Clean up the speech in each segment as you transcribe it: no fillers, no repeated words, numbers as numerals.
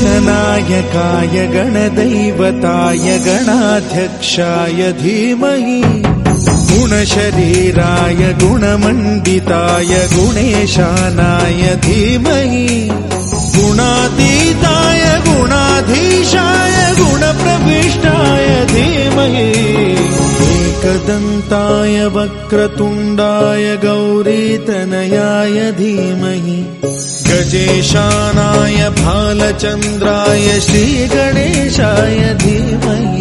गणनायकाय गणदैवताय गणाध्यक्षाय धीमहि गुणशरीराय गुणमण्डिताय गुणेशानाय धीमहि गुणातीताय गुणाधीशाय गुणप्रविष्टाय धीमहि एकदन्ताय वक्रतुण्डाय गौरीतनयाय धीमहि गजेशानाय भालचन्द्राय श्रीगणेशाय धीमहि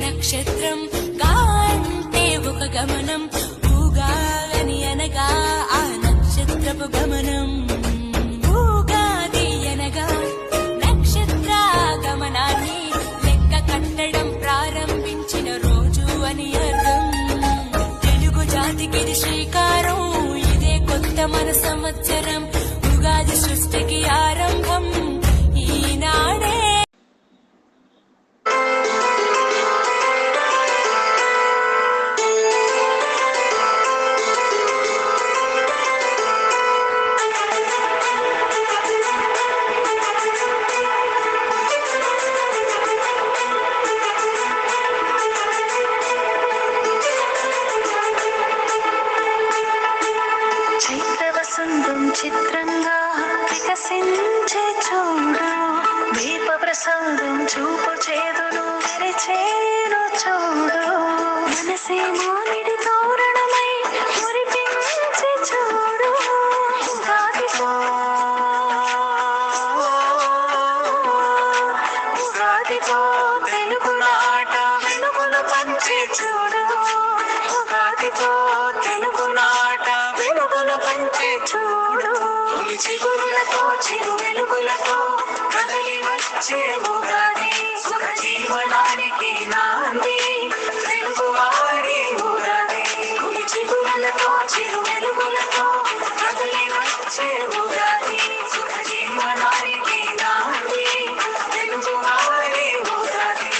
నక్షత్రం గాంటే ఒక గమనం ఊగాని అనగా ఆ నక్షత్రపు గమనం ఊగాది అనగా నక్షత్ర గమనాన్ని లెక్క కట్టడం ప్రారంభించిన రోజు అని అర్థం. తెలుగు జాతికి శ్రీకారం ఇదే కొత్త మన సంవత్సరం ఉగాది సృష్టికి ఆరంభం ఈనాడే. చైత్రవసంతం చిత్రంగా వికసించే చూడు దీప ప్రసాదం చూపు చేదును విరిచేను చూడు మనసే మామిడి తోరణమై మురిపించే చూడు ఉగాదితో తెలుగు నాట వెలుగులు పంచే చూడు ఉగాదితో తెలుగు నాట వెలుగులు పంచే చూడు చిగురులతో చిరు వెలుగులతో కదలి వచ్చే ఉగాది సుఖ జీవనానికి నాంది తెలుగు వారి ఉగాది చిగురులతో చిరు వెలుగులతో కదలి వచ్చే ఉగాది సుఖ జీవనానికి నాంది తెలుగు వారి ఉగాది.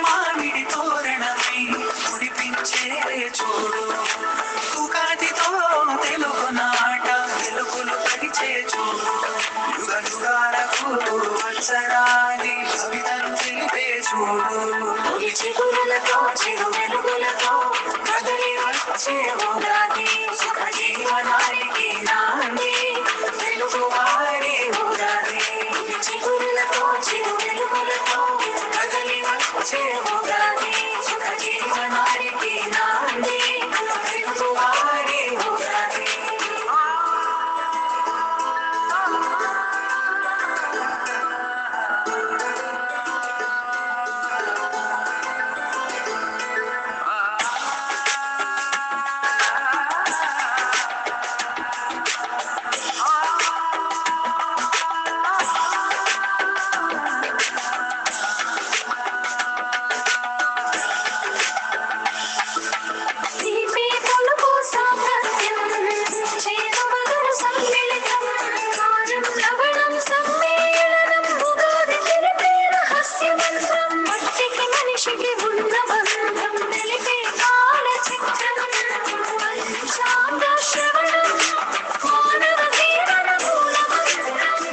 మామిడి తోరణమై ముడిపించే చూడు ఉగాదితో తెలుగు నాట వెలుగులు పరిచే చూడు యుగ యుగాలకు వత్సరాది కవితను తెలిపే చూడు చిగురులతో చిరు వెలుగులతో కదలి వచ్చే ఉగాది సుఖ జీవనానికి నాంది తెలుగు వారి ఉగాది చిగురులతో చిరు వెలుగులతో కదలి వచ్చే ఉగాది సుఖ జీవనానికి నాంది తెలుగు వారి ఉగాది.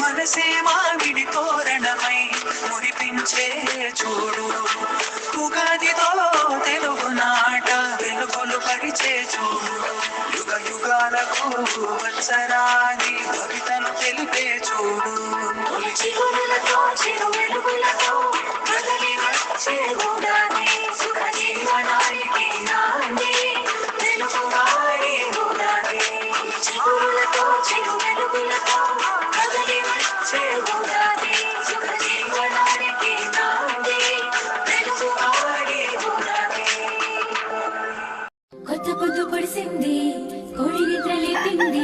మనసే మామిడి తోరణమై మురిపించే చూడు ఉగాదితో తెలుగు నాట వెలుగులు పరిచే చూడు యుగ యుగాలకు వత్సరాది కవితను తెలిపే చూడు చిగురులతో చిరు వెలుగులతో కదలి వచ్చే ఉగాది సుఖ జీవనానికి నాంది తెలుగు వారి ఉగాది చిగురులతో చిరు వెలుగులతో కదలి వచ్చే ఉగాది సుఖ జీవనానికి నాంది తెలుగు వారి కురిసింది, కోడి నిద్ర లేపింది.